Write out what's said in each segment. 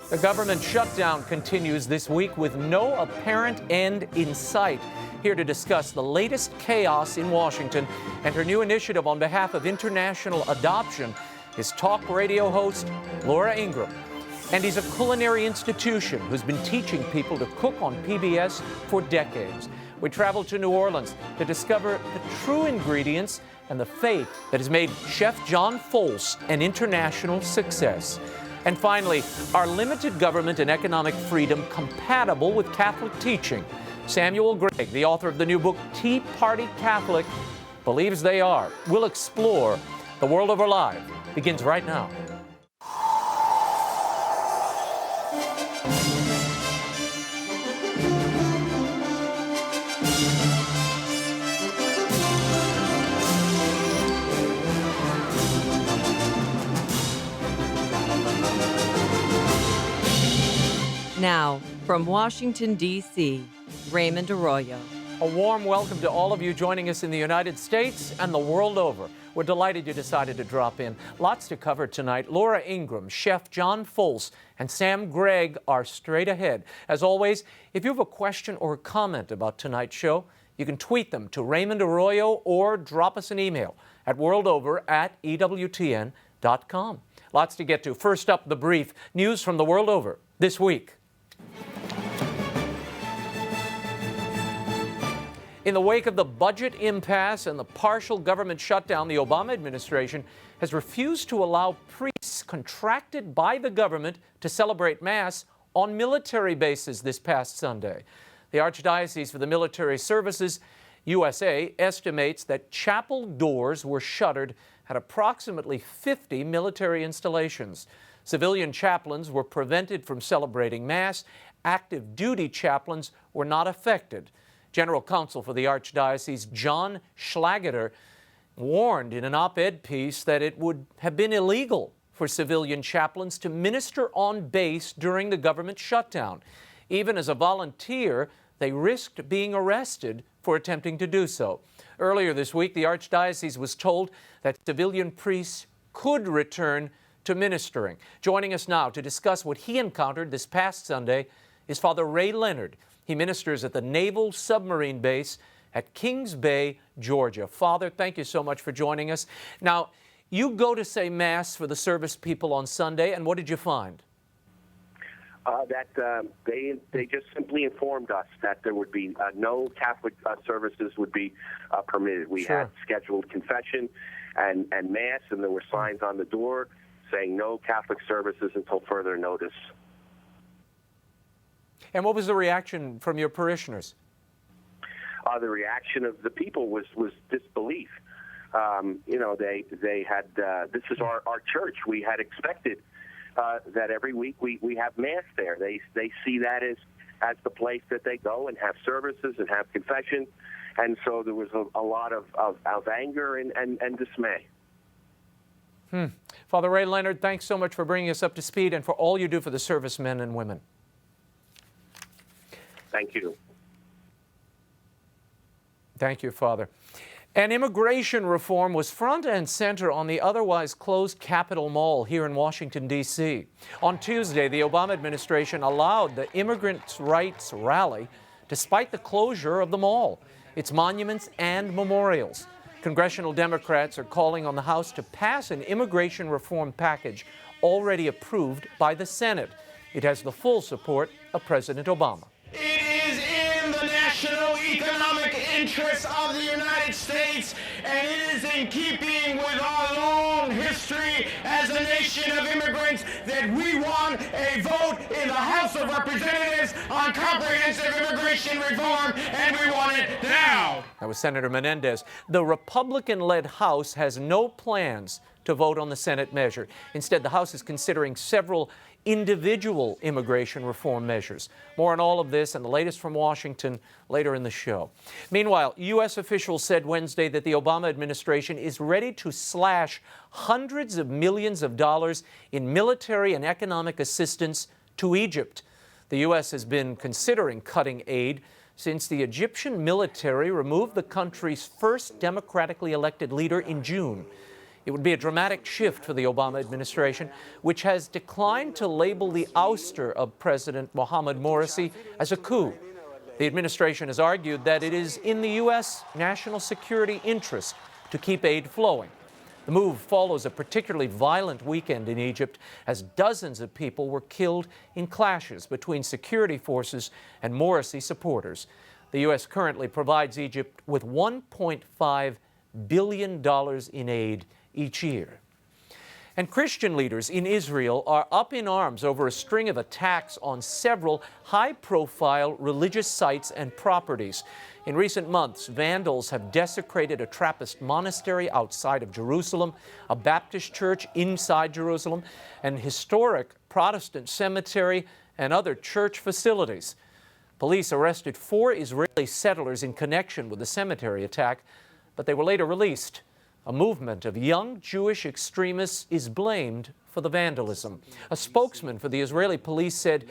The government shutdown continues this week with no apparent end in sight. Here to discuss the latest chaos in Washington and her new initiative on behalf of international adoption is talk radio host Laura Ingraham. And he's a culinary institution who's been teaching people to cook on PBS for decades. We travel to New Orleans to discover the true ingredients and the fate that has made Chef John Folse an international success. And finally, are limited government and economic freedom compatible with Catholic teaching? Samuel Gregg, the author of the new book, Tea Party Catholic, believes they are. We'll explore. The World Over Live begins right now. Now, from Washington, D.C., Raymond Arroyo. A warm welcome to all of you joining us in the United States and the world over. We're delighted you decided to drop in. Lots to cover tonight. Laura Ingraham, Chef John Folse, and Sam Gregg are straight ahead. As always, if you have a question or a comment about tonight's show, you can tweet them to Raymond Arroyo or drop us an email at worldover@EWTN.com. Lots to get to. First up, the brief. News from the world over this week. In the wake of the budget impasse and the partial government shutdown, the Obama administration has refused to allow priests contracted by the government to celebrate Mass on military bases this past Sunday. The Archdiocese for the Military Services, USA, estimates that chapel doors were shuttered at approximately 50 military installations. Civilian chaplains were prevented from celebrating Mass. Active duty chaplains were not affected. General Counsel for the Archdiocese, John Schlageter, warned in an op-ed piece that it would have been illegal for civilian chaplains to minister on base during the government shutdown. Even as a volunteer, they risked being arrested for attempting to do so. Earlier this week, the Archdiocese was told that civilian priests could return to ministering. Joining us now to discuss what he encountered this past Sunday is Father Ray Leonard. He ministers at the Naval Submarine Base at Kings Bay, Georgia. Father, thank you so much for joining us. Now, you go to say Mass for the service people on Sunday, and what did you find? They just simply informed us that there would be no Catholic services would be permitted. We had scheduled confession and Mass, and there were signs on the door saying no Catholic services until further notice. And what was the reaction from your parishioners? The reaction of the people was disbelief. They had, this is our church. We had expected that every week we have Mass there. They see that as the place that they go and have services and have confession. And so there was a lot of anger and dismay. Father Ray Leonard, thanks so much for bringing us up to speed and for all you do for the servicemen and women. Thank you. Thank you, Father. And immigration reform was front and center on the otherwise closed Capitol Mall here in Washington, D.C. On Tuesday, the Obama administration allowed the immigrants' rights rally despite the closure of the mall, its monuments and memorials. Congressional Democrats are calling on the House to pass an immigration reform package already approved by the Senate. It has the full support of President Obama. It is in the national economic interests of the United States, and it is in keeping with our long history as a nation of immigrants that we want a vote in the House of Representatives on comprehensive immigration reform, and we want it now. That was Senator Menendez. The Republican-led House has no plans to vote on the Senate measure. Instead, the House is considering several individual immigration reform measures. More on all of this and the latest from Washington later in the show. Meanwhile, U.S. officials said Wednesday that the Obama administration is ready to slash hundreds of millions of dollars in military and economic assistance to Egypt. The U.S. has been considering cutting aid since the Egyptian military removed the country's first democratically elected leader in June. It would be a dramatic shift for the Obama administration, which has declined to label the ouster of President Mohamed Morsi as a coup. The administration has argued that it is in the U.S. national security interest to keep aid flowing. The move follows a particularly violent weekend in Egypt as dozens of people were killed in clashes between security forces and Morsi supporters. The U.S. currently provides Egypt with $1.5 billion in aid each year. And Christian leaders in Israel are up in arms over a string of attacks on several high-profile religious sites and properties. In recent months, vandals have desecrated a Trappist monastery outside of Jerusalem, a Baptist church inside Jerusalem, an historic Protestant cemetery, and other church facilities. Police arrested 4 Israeli settlers in connection with the cemetery attack, but they were later released. A movement of young Jewish extremists is blamed for the vandalism. A spokesman for the Israeli police said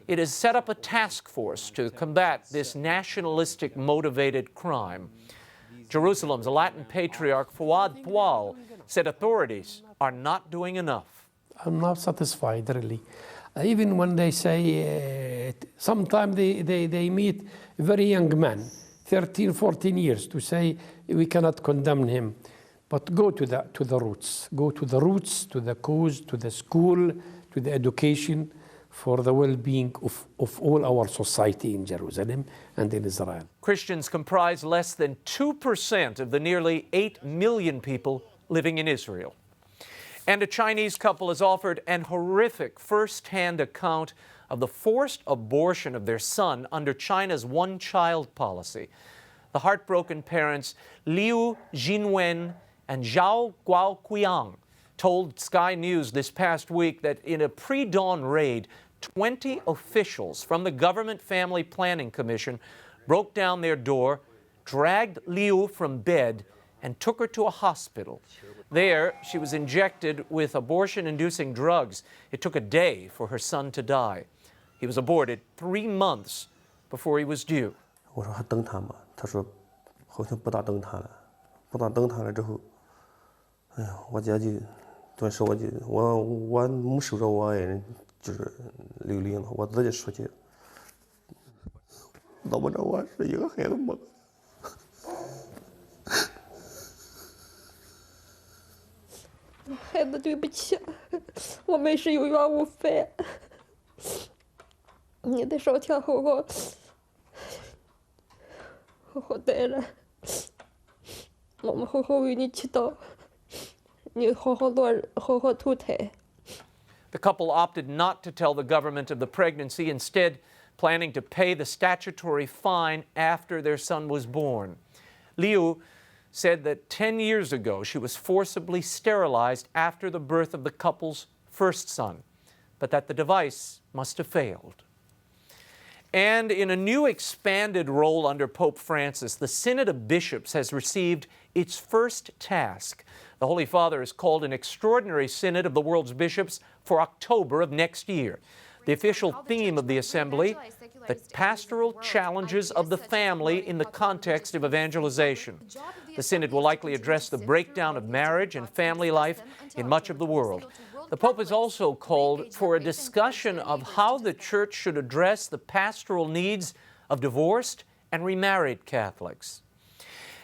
it has set up a task force to combat this nationalistic motivated crime. Jerusalem's Latin patriarch Fouad Poual said authorities are not doing enough. I'm not satisfied, really. Even when they say, sometimes they meet very young men, 13, 14 years, to say we cannot condemn him. But go to the roots. Go to the roots, to the cause, to the school, to the education for the well-being of all our society in Jerusalem and in Israel. Christians comprise less than 2% of the nearly 8 million people living in Israel. And a Chinese couple has offered an horrific first-hand account of the forced abortion of their son under China's one-child policy. The heartbroken parents Liu Jinwen and Zhao Guoqiang told Sky News this past week that in a pre-dawn raid, 20 officials from the Government Family Planning Commission broke down their door, dragged Liu from bed, and took her to a hospital. There, she was injected with abortion-inducing drugs. It took a day for her son to die. He was aborted 3 months before he was due. 我说还等他吗？他说好像不大等他了，不大等他了之后，哎呀，我姐就顿时我没收着我爱人就是刘玲了，我自己出去，找不着我是一个孩子没了。孩子，对不起，我们是有冤无分。你得稍天好好待着，我们好好为你祈祷，你好好做人，好好投胎。 The couple opted not to tell the government of the pregnancy, instead planning to pay the statutory fine after their son was born. Liu said that 10 years ago she was forcibly sterilized after the birth of the couple's first son, but that the device must have failed. And in a new expanded role under Pope Francis, the Synod of Bishops has received its first task. The Holy Father has called an extraordinary synod of the world's bishops for October of next year. The official theme of the assembly, the pastoral challenges of the family in the context of evangelization. The synod will likely address the breakdown of marriage and family life in much of the world. The Pope has also called for a discussion of how the Church should address the pastoral needs of divorced and remarried Catholics.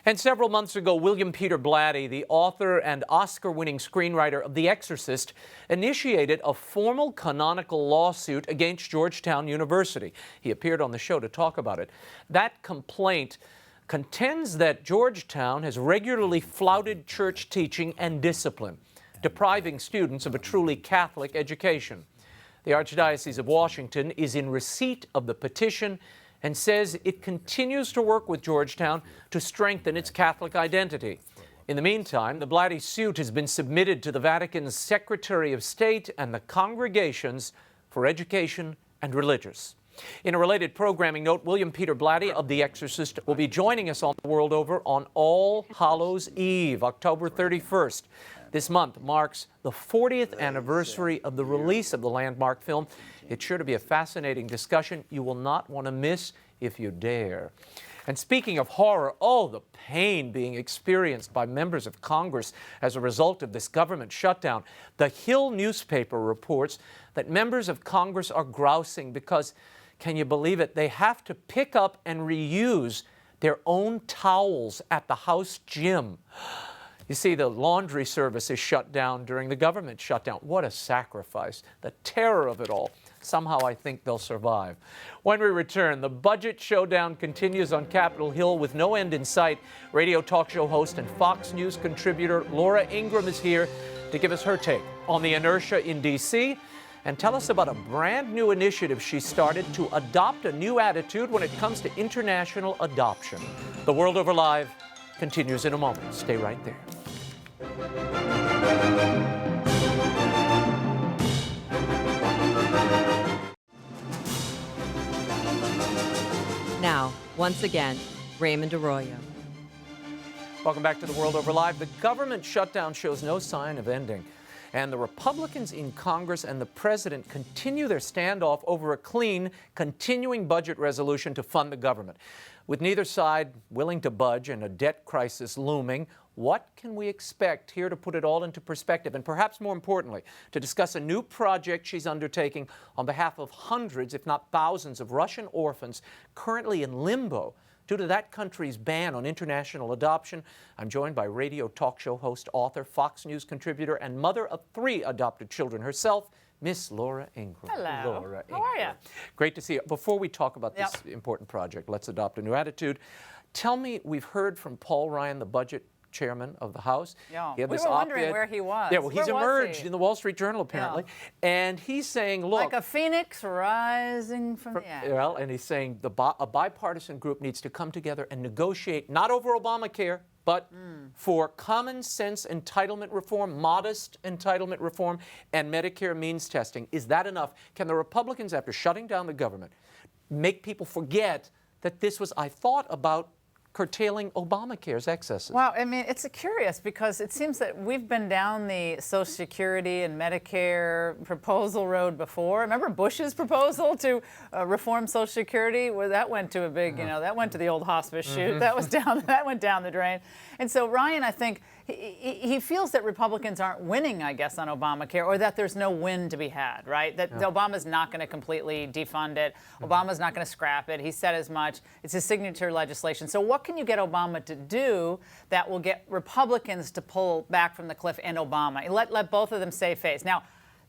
And several months ago, William Peter Blatty, the author and Oscar-winning screenwriter of The Exorcist, initiated a formal canonical lawsuit against Georgetown University. He appeared on the show to talk about it. That complaint contends that Georgetown has regularly flouted church teaching and discipline, depriving students of a truly Catholic education. The Archdiocese of Washington is in receipt of the petition and says it continues to work with Georgetown to strengthen its Catholic identity. In the meantime, the Blatty suit has been submitted to the Vatican's Secretary of State and the Congregations for Education and Religious. In a related programming note, William Peter Blatty of The Exorcist will be joining us on the world over on All Hallows Eve, October 31st. This month marks the 40th anniversary of the release of the landmark film. It's sure to be a fascinating discussion you will not want to miss if you dare. And speaking of horror, oh, the pain being experienced by members of Congress as a result of this government shutdown. The Hill newspaper reports that members of Congress are grousing because, can you believe it, they have to pick up and reuse their own towels at the House gym. You see, the laundry service is shut down during the government shutdown. What a sacrifice. The terror of it all. Somehow I think they'll survive. When we return, the budget showdown continues on Capitol Hill with no end in sight. Radio talk show host and Fox News contributor Laura Ingraham is here to give us her take on the inertia in D.C. and tell us about a brand new initiative she started to adopt a new attitude when it comes to international adoption. The World Over Live continues in a moment. Stay right there. Now, once again, Raymond Arroyo. Welcome back to The World Over Live. The government shutdown shows no sign of ending, and the Republicans in Congress and the president continue their standoff over a clean, continuing budget resolution to fund the government. With neither side willing to budge and a debt crisis looming, what can we expect? Here to put it all into perspective, and perhaps more importantly, to discuss a new project she's undertaking on behalf of hundreds, if not thousands, of Russian orphans currently in limbo due to that country's ban on international adoption. I'm joined by radio talk show host, author, Fox News contributor, and mother of 3 adopted children herself, Miss Laura Ingraham. Hello. Laura How are Ingraham. you? Great to see you. Before we talk about this important project, Let's Adopt a New Attitude, tell me, we've heard from Paul Ryan, the budget chairman of the House. Yeah. He had We this were wondering op-ed. where he was. Yeah, well, he's Where was emerged he? in the Wall Street Journal, apparently. And he's saying, look. Like a phoenix rising from the ashes. Well, and he's saying a bipartisan group needs to come together and negotiate, not over Obamacare, but for common sense entitlement reform, modest entitlement reform, and Medicare means testing. Is that enough? Can the Republicans, after shutting down the government, make people forget that this was, I thought, about curtailing Obamacare's excesses? Well, I mean, it's curious because it seems that we've been down the Social Security and Medicare proposal road before. Remember Bush's proposal to reform Social Security? Well, that went to a big, that went to the old hospice chute. That went down the drain. And so Ryan, I think, he feels that Republicans aren't winning, I guess, on Obamacare, or that there's no win to be had, right? That Obama's not going to completely defund it. Obama's not going to scrap it. He said as much. It's his signature legislation. So what can you get Obama to do that will get Republicans to pull back from the cliff and Obama? Let both of them save face. Now,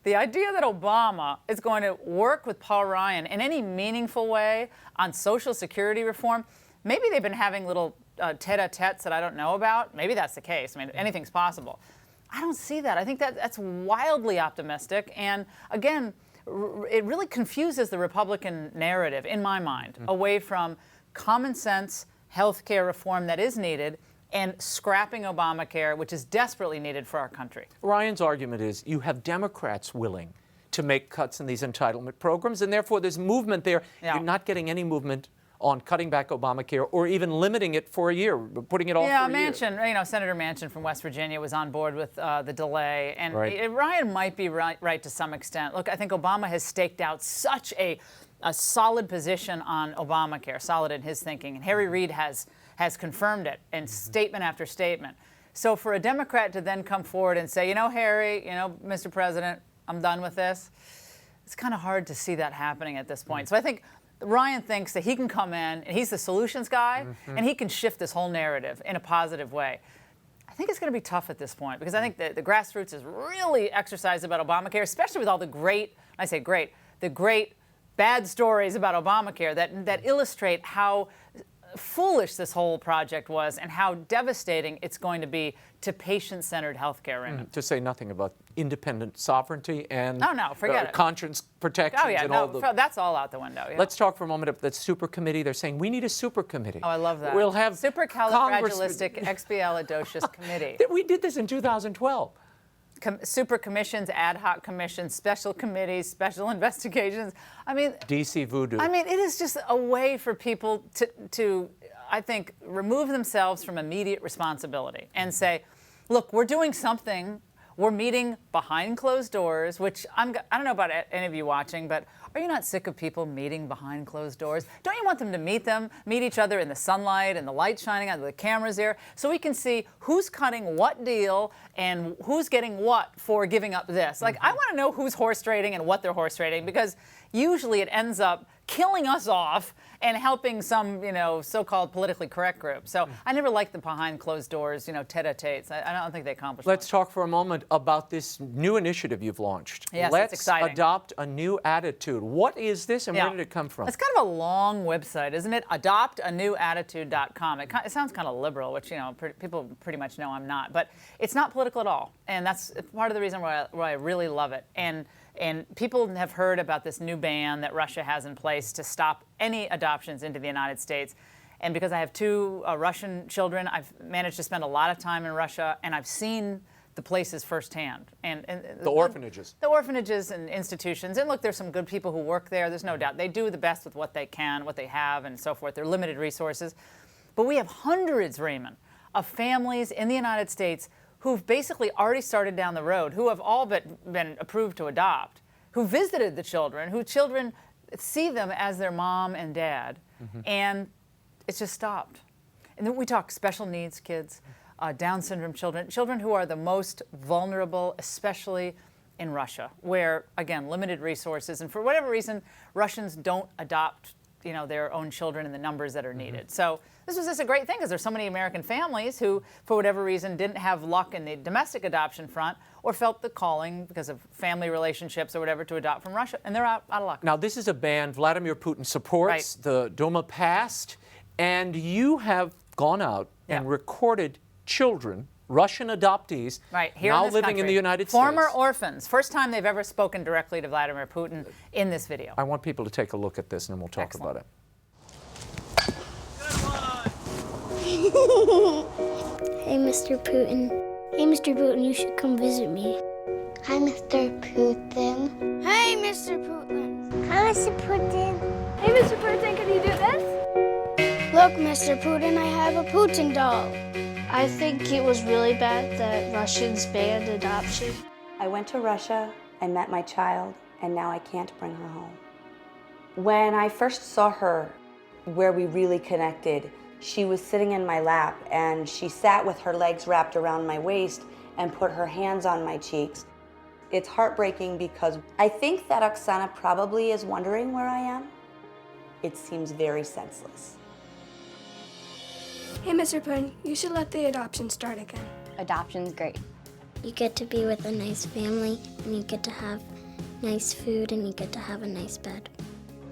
the idea that Obama is going to work with Paul Ryan in any meaningful way on Social Security reform, maybe they've been having little tete-a-tetes that I don't know about. Maybe that's the case. I mean, anything's possible. I don't see that. I think that's wildly optimistic. And again, it really confuses the Republican narrative, in my mind, away from common sense health care reform that is needed and scrapping Obamacare, which is desperately needed for our country. Ryan's argument is you have Democrats willing to make cuts in these entitlement programs, and therefore there's movement there. Yeah. You're not getting any movement on cutting back Obamacare or even limiting it for a year, putting it off for a year. Senator Manchin from West Virginia was on board with the delay. And Right. Ryan might be right to some extent. Look, I think Obama has staked out such a solid position on Obamacare, solid in his thinking. And Harry Reid has confirmed it in statement after statement. So for a Democrat to then come forward and say, Harry, Mr. President, I'm done with this, it's kind of hard to see that happening at this point. So I think Ryan thinks that he can come in, and he's the solutions guy, and he can shift this whole narrative in a positive way. I think it's going to be tough at this point because I think the grassroots is really exercised about Obamacare, especially with all the great bad stories about Obamacare that illustrate how foolish this whole project was and how devastating it's going to be to patient-centered health care. To say nothing about independent sovereignty and forget it. conscience protections and all the... That's all out the window. Yeah. Let's talk for a moment of that super committee. They're saying we need a super committee. Oh, I love that. We'll have Supercalifragilisticexpialidocious committee. We did this in 2012. Super commissions, ad hoc commissions, special committees, special investigations. I mean, DC voodoo. I mean, it is just a way for people to, I think, remove themselves from immediate responsibility and say, look, we're doing something. We're meeting behind closed doors, which I don't know about any of you watching, but are you not sick of people meeting behind closed doors? Don't you want them to meet each other in the sunlight and the light shining on, the cameras there, so we can see who's cutting what deal and who's getting what for giving up this? Like, I want to know who's horse trading and what they're horse trading, because usually it ends up killing us off and helping some, so-called politically correct group. So I never liked the behind closed doors, tete-a-tetes. I don't think they accomplished Let's much. talk for a moment about this new initiative you've launched. Yes, Let's it's exciting. adopt a new attitude. What is this, and where did it come from? It's kind of a long website, isn't it? AdoptAnewattitude.com. It sounds kind of liberal, which, people pretty much know I'm not. But it's not political at all. And that's part of the reason why I really love it. And people have heard about this new ban that Russia has in place to stop any adoptions into the United States. And because I have two Russian children, I've managed to spend a lot of time in Russia, and I've seen the places firsthand. And the orphanages. The orphanages and institutions. And look, there's some good people who work there. There's no doubt. They do the best with what they can, what they have, and so forth. They're limited resources. But we have hundreds, Raymond, of families in the United States who've basically already started down the road, who have all but been approved to adopt, who visited the children, whose children see them as their mom and dad, and it's just stopped. And then we talk special needs kids, Down syndrome children who are the most vulnerable, especially in Russia, where, again, limited resources, and for whatever reason, Russians don't adopt their own children in the numbers that are needed. So this was just a great thing, because there's so many American families who, for whatever reason, didn't have luck in the domestic adoption front, or felt the calling because of family relationships or whatever to adopt from Russia, and they're out of luck. Now, this is a ban Vladimir Putin supports. Right. The Duma passed, and you have gone out and recorded children, Russian adoptees, here now in this living country. in the United Former States. orphans. First time they've ever spoken directly to Vladimir Putin in this video. I want people to take a look at this, and then we'll talk Excellent. about it. Hey, Mr. Putin. Hey, Mr. Putin, you should come visit me. Hi, Mr. Putin. Hey, Mr. Putin. Hi, Mr. Putin. Hey, Mr. Putin, can you do this? Look, Mr. Putin, I have a Putin doll. I think it was really bad that Russians banned adoption. I went to Russia, I met my child, and now I can't bring her home. When I first saw her, where we really connected, she was sitting in my lap, and she sat with her legs wrapped around my waist and put her hands on my cheeks. It's heartbreaking because I think that Oksana probably is wondering where I am. It seems very senseless. Hey, Mr. Putin, you should let the adoption start again. Adoption's great. You get to be with a nice family, and you get to have nice food, and you get to have a nice bed.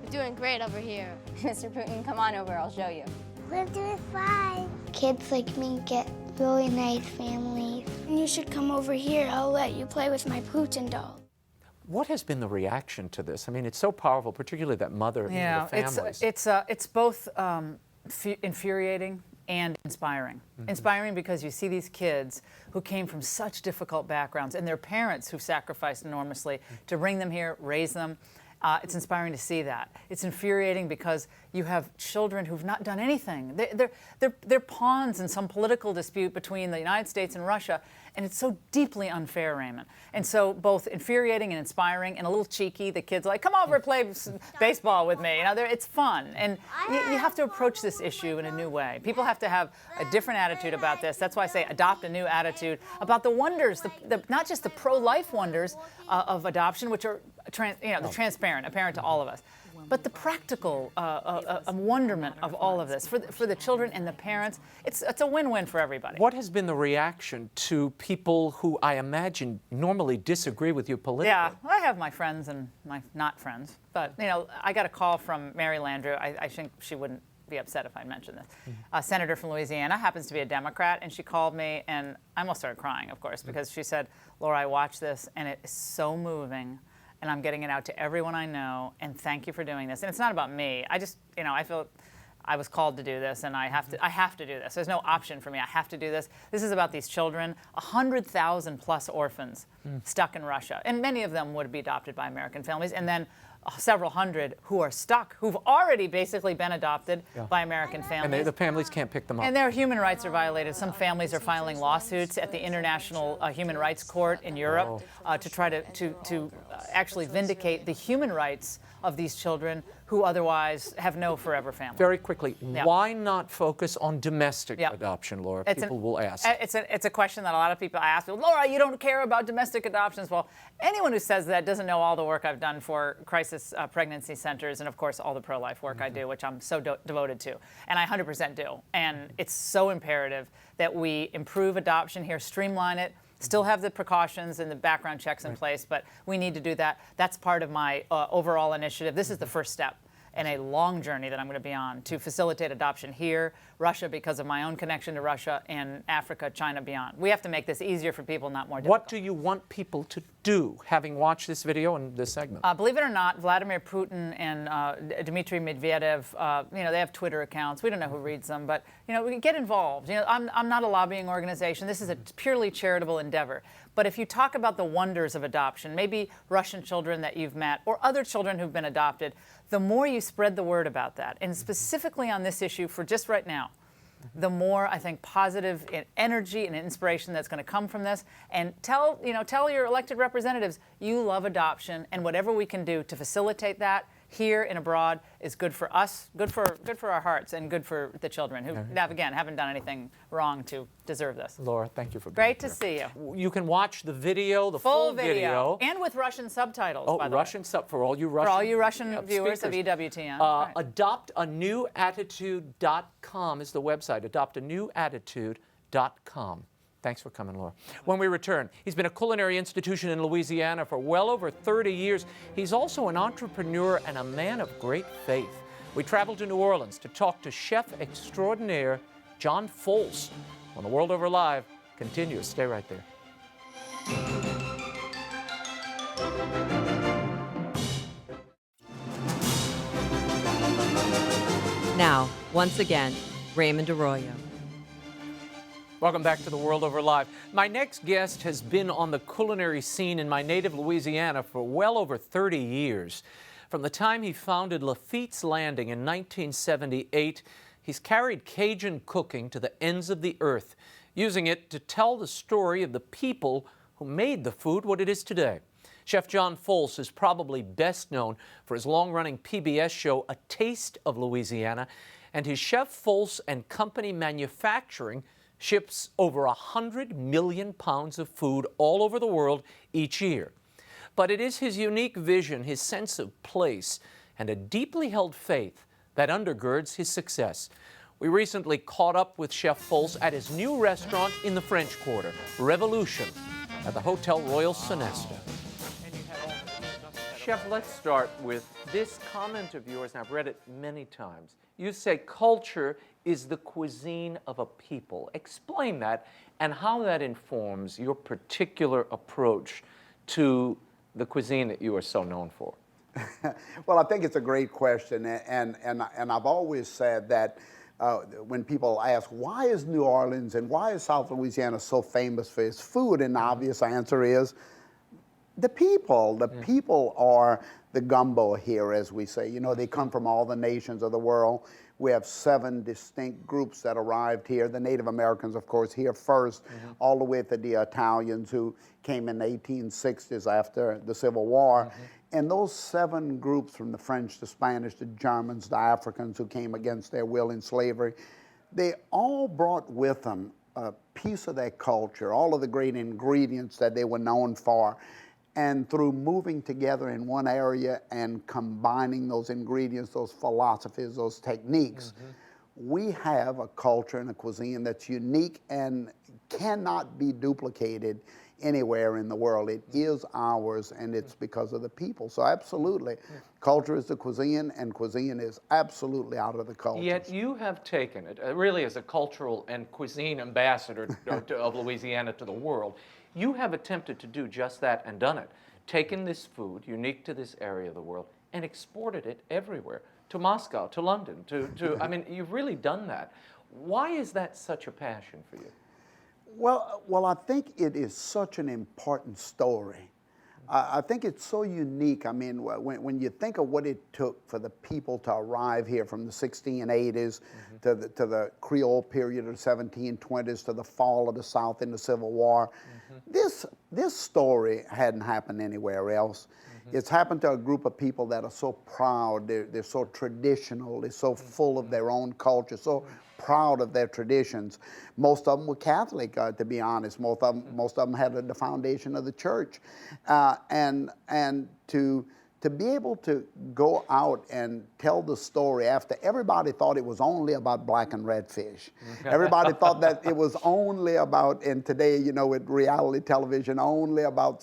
We're doing great over here. Mr. Putin, come on over, I'll show you. We're doing fine. Kids like me get really nice families. And you should come over here. I'll let you play with my Putin doll. What has been the reaction to this? I mean, it's so powerful, particularly that mother, Yeah, the families. it's both infuriating and inspiring. Inspiring because you see these kids who came from such difficult backgrounds, and their parents who sacrificed enormously to bring them here, raise them. It's inspiring to see that. It's infuriating because you have children who've not done anything. They're pawns in some political dispute between the United States and Russia, and it's so deeply unfair, Raymond. And so both infuriating and inspiring, and a little cheeky. The kids are like, come over and play baseball with me. It's fun. And you have to approach this issue in a new way. People have to have a different attitude about this. That's why I say adopt a new attitude about the wonders, not just the pro-life wonders of adoption, which are transparent, apparent to all of us, but the practical wonderment of all of this for the children and the parents. It's a win-win for everybody. What has been the reaction to people who I imagine normally disagree with you politically? Yeah, I have my friends and my not friends, but I got a call from Mary Landrieu. I think she wouldn't be upset if I mentioned this. A senator from Louisiana, happens to be a Democrat, and she called me, and I almost started crying, of course, because she said, Laura, I watched this, and it is so moving. And I'm getting it out to everyone I know, and thank you for doing this. And it's not about me. I just, I feel I was called to do this, and I have to do this. There's no option for me. I have to do this. This is about these children, 100,000 plus orphans stuck in Russia, and many of them would be adopted by American families, and then several hundred who are stuck, who've already basically been adopted by American families. And the families can't pick them up. And their human rights are violated. Some families are filing lawsuits at the International Human Rights Court in Europe to try to actually vindicate the human rights of these children who otherwise have no forever family. Very quickly, why not focus on domestic adoption, Laura? People will ask. It's a question that a lot of people ask. Laura, you don't care about domestic adoptions. Well, anyone who says that doesn't know all the work I've done for crisis pregnancy centers and, of course, all the pro-life work I do, which I'm so devoted to. And I 100% do. And it's so imperative that we improve adoption here, streamline it, still have the precautions and the background checks in place, but we need to do that. That's part of my overall initiative. This is the first step in a long journey that I'm going to be on to facilitate adoption here, Russia because of my own connection to Russia, and Africa, China, beyond. We have to make this easier for people, not more difficult. What do you want people to do, having watched this video and this segment? Believe it or not, Vladimir Putin and Dmitry Medvedev, they have Twitter accounts. We don't know who reads them, but we get involved. I'm not a lobbying organization. This is a purely charitable endeavor. But if you talk about the wonders of adoption, maybe Russian children that you've met or other children who've been adopted, the more you spread the word about that, and specifically on this issue for just right now, the more I think positive energy and inspiration that's going to come from this. And tell your elected representatives you love adoption, and whatever we can do to facilitate that here and abroad is good for us, good for our hearts, and good for the children who, again, haven't done anything wrong to deserve this. Laura, thank you for being Great here. to see you. You can watch the video, the full video. And with Russian subtitles, by the Russian way. for all you Russian, For all you Russian viewers of EWTN. Adoptanewattitude.com is the website, adoptanewattitude.com. Thanks for coming, Laura. When we return, he's been a culinary institution in Louisiana for well over 30 years. He's also an entrepreneur and a man of great faith. We travel to New Orleans to talk to chef extraordinaire John Folse. When The World Over Live continues, stay right there. Now, once again, Raymond Arroyo. Welcome back to The World Over Live. My next guest has been on the culinary scene in my native Louisiana for well over 30 years. From the time he founded Lafitte's Landing in 1978, he's carried Cajun cooking to the ends of the earth, using it to tell the story of the people who made the food what it is today. Chef John Folse is probably best known for his long-running PBS show, A Taste of Louisiana, and his Chef Folse and Company Manufacturing ships over 100 million pounds of food all over the world each year. But it is his unique vision, his sense of place, and a deeply held faith that undergirds his success. We recently caught up with Chef Folse at his new restaurant in the French Quarter, Revolution, at the Hotel Royal Sonesta. Chef, let's start with this comment of yours, and I've read it many times. You say culture is the cuisine of a people. Explain that and how that informs your particular approach to the cuisine that you are so known for. Well, I think it's a great question, and I've always said that when people ask, why is New Orleans and why is South Louisiana so famous for its food, and the obvious answer is the people. The people are the gumbo here, as we say. You know, they come from all the nations of the world. We have 7 distinct groups that arrived here. The Native Americans, of course, here first, all the way to the Italians who came in the 1860s after the Civil War. And those 7 groups, from the French, the Spanish, the Germans, the Africans who came against their will in slavery, they all brought with them a piece of their culture, all of the great ingredients that they were known for. And through moving together in one area and combining those ingredients, those philosophies, those techniques, we have a culture and a cuisine that's unique and cannot be duplicated anywhere in the world. It is ours, and it's because of the people. So absolutely, culture is the cuisine, and cuisine is absolutely out of the culture. Yet you have taken it, really as a cultural and cuisine ambassador of Louisiana to the world. You have attempted to do just that and done it. Taken this food, unique to this area of the world, and exported it everywhere, to Moscow, to London, I mean, you've really done that. Why is that such a passion for you? Well, I think it is such an important story. I think it's so unique. I mean, when you think of what it took for the people to arrive here from the 1680s to the Creole period of the 1720s to the fall of the South in the Civil War, this story hadn't happened anywhere else. It's happened to a group of people that are so proud, they're so traditional, they're so full of their own culture, so proud of their traditions. Most of them were Catholic, to be honest. Most of them had the foundation of the church. And to be able to go out and tell the story after everybody thought it was only about black and red fish. Everybody thought that it was only about, and today, you know, with reality television, only about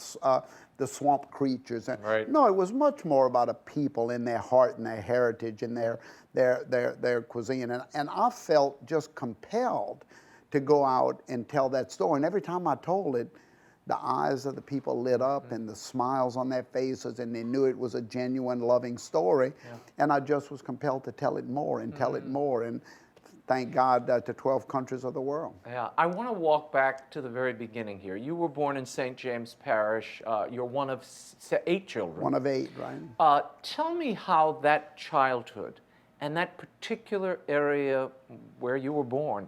the swamp creatures. Right. No, it was much more about a people in their heart and their heritage and their cuisine. And I felt just compelled to go out and tell that story. And every time I told it, the eyes of the people lit up and the smiles on their faces, and they knew it was a genuine, loving story. And I just was compelled to tell it more and tell it more. And thank God to 12 countries of the world. Yeah, I want to walk back to the very beginning here. You were born in St. James Parish. You're one of 8 children. One of 8, right? Tell me how that childhood and that particular area where you were born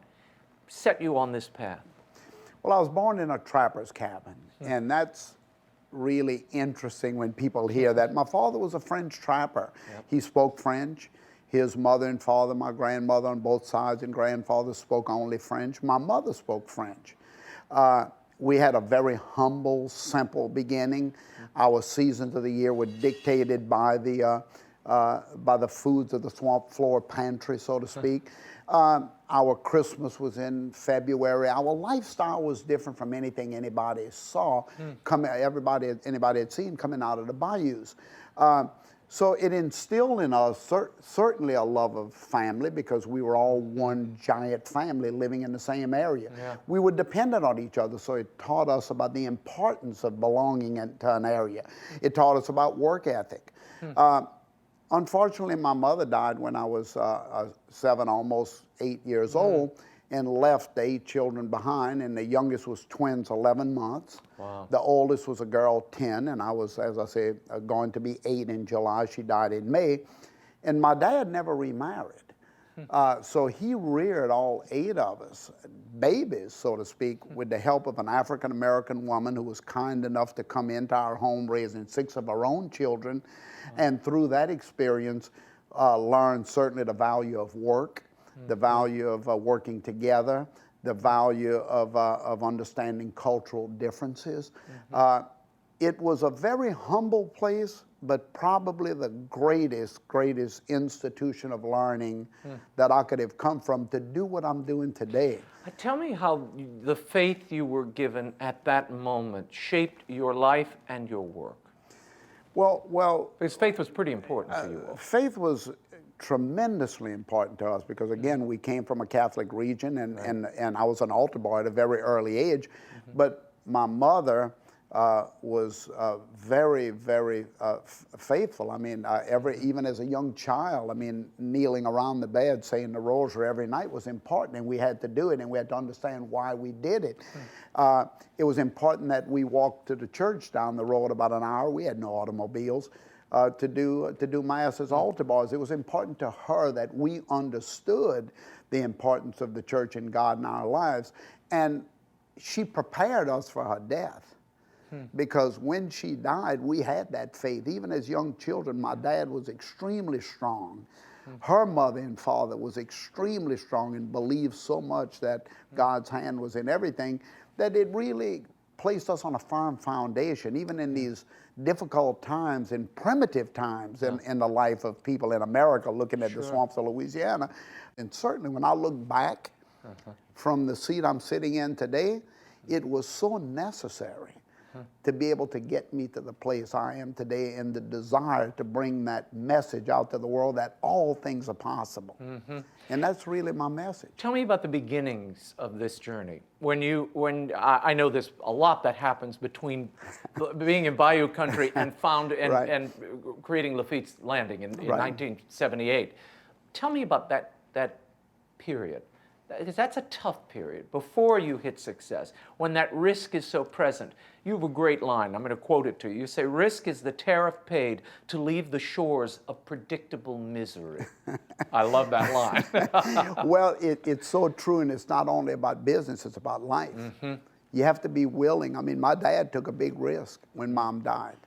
set you on this path. Well, I was born in a trapper's cabin, and that's really interesting when people hear that. My father was a French trapper. He spoke French. His mother and father, my grandmother on both sides and grandfather spoke only French. My mother spoke French. We had a very humble, simple beginning. Our seasons of the year were dictated by the foods of the swamp floor pantry, so to speak. Our Christmas was in February. Our lifestyle was different from anything anybody saw, anybody had seen coming out of the bayous. So it instilled in us certainly a love of family, because we were all one giant family living in the same area. We were dependent on each other, so it taught us about the importance of belonging to an area. It taught us about work ethic. Unfortunately, my mother died when I was 7, almost 8 years old, and left the 8 children behind, and the youngest was twins, 11 months. Wow. The oldest was a girl, 10, and I was, as I said, going to be 8 in July. She died in May. And my dad never remarried. So he reared all 8 of us, babies, so to speak, with the help of an African-American woman who was kind enough to come into our home raising 6 of her own children. And through that experience, learned certainly the value of work, the value of working together, the value of understanding cultural differences. It was a very humble place, but probably the greatest institution of learning that I could have come from to do what I'm doing today. Tell me how the faith you were given at that moment shaped your life and your work. Well, because faith was pretty important to you all. Faith was tremendously important to us, because again, we came from a Catholic region, and I was an altar boy at a very early age. But my mother was very, very faithful. I mean, even as a young child, I mean, kneeling around the bed saying the rosary every night was important, and we had to do it, and we had to understand why we did it. It was important that we walked to the church down the road about an hour. We had no automobiles to do Mass as altar boys. It was important to her that we understood the importance of the church and God in our lives, and she prepared us for her death. Because when she died, we had that faith. Even as young children, my dad was extremely strong. Her mother and father was extremely strong and believed so much that God's hand was in everything, that it really placed us on a firm foundation, even in these difficult times and primitive times in the life of people in America looking at the swamps of Louisiana. And certainly when I look back from the seat I'm sitting in today, it was so necessary to be able to get me to the place I am today, and the desire to bring that message out to the world that all things are possible. And that's really my message. Tell me about the beginnings of this journey. I know there's a lot that happens between being in Bayou country and and creating Lafitte's Landing in 1978. Tell me about that period. Because that's a tough period before you hit success, when that risk is so present. You have a great line. I'm going to quote it to you. You say, risk is the tariff paid to leave the shores of predictable misery. I love that line. Well, it's so true, and it's not only about business, it's about life. Mm-hmm. You have to be willing. I mean, my dad took a big risk when Mom died.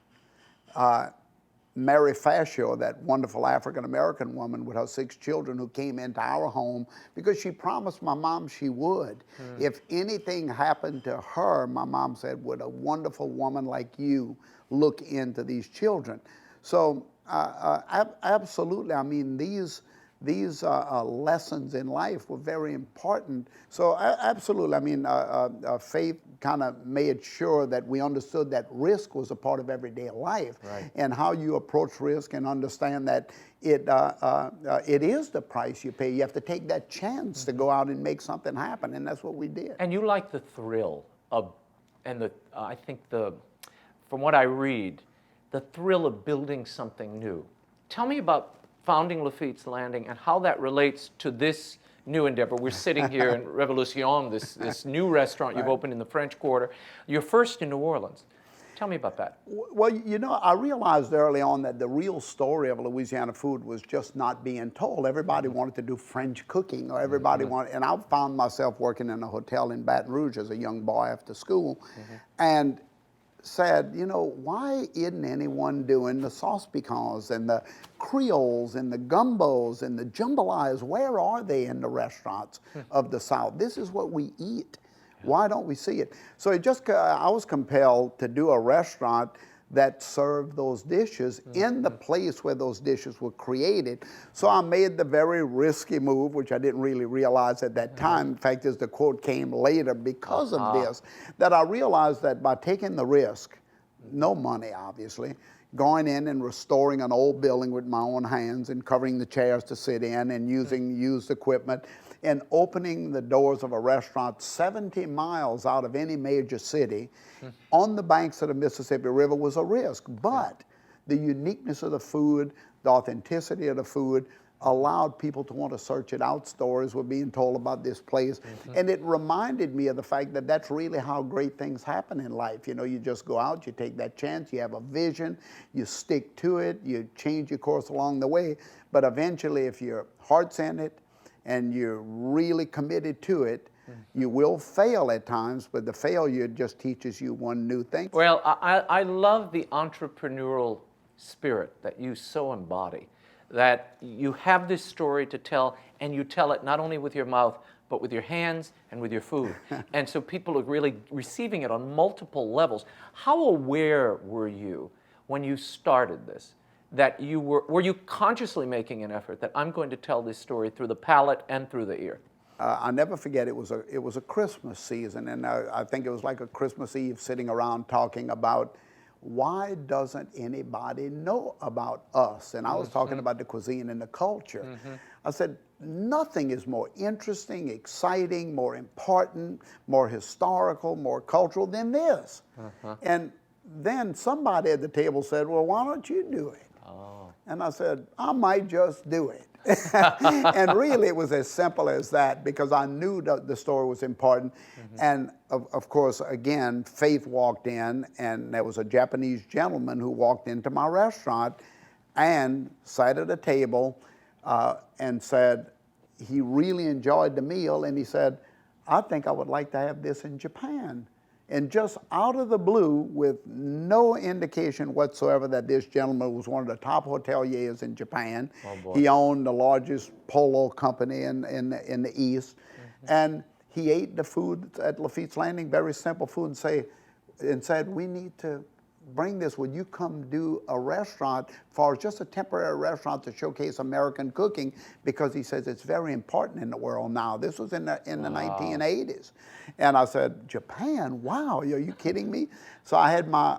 Mary Fascio, that wonderful African-American woman with her 6 children who came into our home because she promised my mom she would. If anything happened to her, my mom said, would a wonderful woman like you look into these children? So absolutely, I mean, these lessons in life were very important. So absolutely, I mean, faith kind of made sure that we understood that risk was a part of everyday life, right, and how you approach risk and understand that it is the price you pay. You have to take that chance to go out and make something happen, and that's what we did. And you like the thrill of, and I think from what I read, the thrill of building something new. Tell me about founding Lafitte's Landing and how that relates to this new endeavor. We're sitting here in Revolution, this new restaurant you've opened in the French Quarter. You're first in New Orleans. Tell me about that. Well, you know, I realized early on that the real story of Louisiana food was just not being told. Everybody wanted to do French cooking, or everybody wanted, and I found myself working in a hotel in Baton Rouge as a young boy after school, and said, you know, why isn't anyone doing the sauce pecans and the Creoles and the gumbos and the jambalayas? Where are they in the restaurants of the South? This is what we eat. Why don't we see it? So I was compelled to do a restaurant that served those dishes in the place where those dishes were created. So I made the very risky move, which I didn't really realize at that time. In fact, as the quote came later because of this, that I realized that by taking the risk, no money obviously, going in and restoring an old building with my own hands and covering the chairs to sit in and using used equipment, and opening the doors of a restaurant 70 miles out of any major city on the banks of the Mississippi River was a risk. But the uniqueness of the food, the authenticity of the food, allowed people to want to search it out. Stories were being told about this place. And it reminded me of the fact that that's really how great things happen in life. You know, you just go out, you take that chance, you have a vision, you stick to it, you change your course along the way. But eventually, if your heart's in it, and you're really committed to it, you will fail at times, but the failure just teaches you one new thing. Well, I love the entrepreneurial spirit that you so embody, that you have this story to tell, and you tell it not only with your mouth, but with your hands and with your food. And so people are really receiving it on multiple levels. How aware were you when you started this? That you were you consciously making an effort that I'm going to tell this story through the palate and through the ear? I'll never forget, it was a Christmas season, and I think it was like a Christmas Eve sitting around talking about why doesn't anybody know about us? And I was talking about the cuisine and the culture. I said, nothing is more interesting, exciting, more important, more historical, more cultural than this. And then somebody at the table said, well, why don't you do it? And I said, I might just do it. And really, it was as simple as that, because I knew that the story was important. And of course, again, faith walked in, and there was a Japanese gentleman who walked into my restaurant and sat at a table and said he really enjoyed the meal, and he said, I think I would like to have this in Japan. And just out of the blue, with no indication whatsoever that this gentleman was one of the top hoteliers in Japan. He owned the largest polo company in the East. And he ate the food at Lafitte's Landing, very simple food, and said, we need to bring this. Would you come do a restaurant for just a temporary restaurant to showcase American cooking? Because he says it's very important in the world now. This was in the 1980s. And I said, Japan? Wow, are you kidding me? So I had my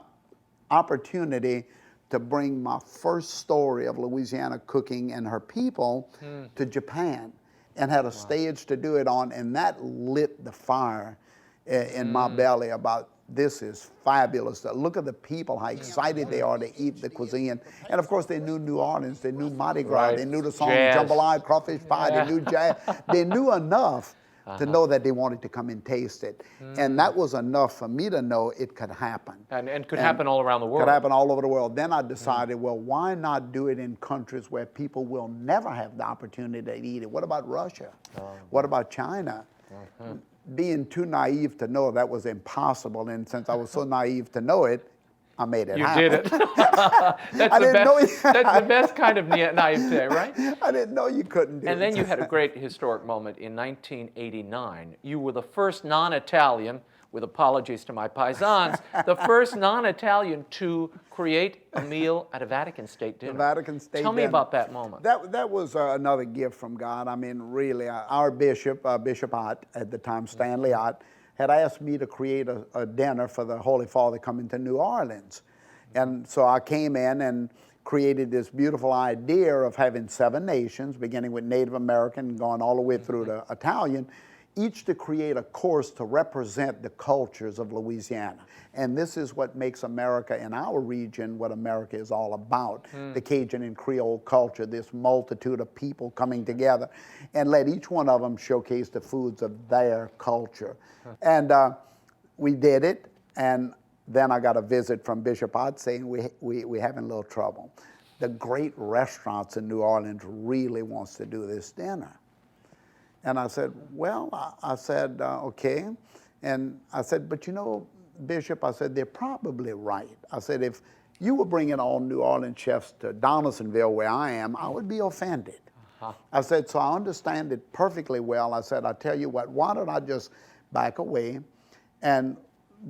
opportunity to bring my first story of Louisiana cooking and her people to Japan, and had a stage to do it on, and that lit the fire in my belly about, this is fabulous. Look at the people, how excited they are to eat the cuisine. And of course, they knew New Orleans, they knew Mardi Gras, they knew the song Jambalaya, Crawfish Pie, they knew jazz. They knew enough to know that they wanted to come and taste it. And that was enough for me to know it could happen. And could happen all around the world. Could happen all over the world. Then I decided, well, why not do it in countries where people will never have the opportunity to eat it? What about Russia? What about China? Being too naive to know that was impossible, and since I was so naive to know it, I made it happen. You did it. That's the best kind of naivete, right? I didn't know you couldn't do it. And then you had a great historic moment in 1989. You were the first non-Italian, with apologies to my paisans, the first non-Italian to create a meal at a Vatican State dinner. The Vatican State Tell me dinner. about that moment. That was another gift from God. I mean, really, our bishop, Bishop Ott at the time, Stanley Ott, had asked me to create a dinner for the Holy Father coming to New Orleans. And so I came in and created this beautiful idea of having 7 nations, beginning with Native American, going all the way through to Italian, each to create a course to represent the cultures of Louisiana. And this is what makes America in our region what America is all about, the Cajun and Creole culture, this multitude of people coming together, and let each one of them showcase the foods of their culture. And we did it, and then I got a visit from Bishop Ott saying, we're having a little trouble. The great restaurants in New Orleans really wants to do this dinner. And I said, well, okay. And I said, but you know, Bishop, I said, they're probably right. I said, if you were bringing all New Orleans chefs to Donaldsonville, where I am, I would be offended. I said, so I understand it perfectly well. I said, I tell you what, why don't I just back away and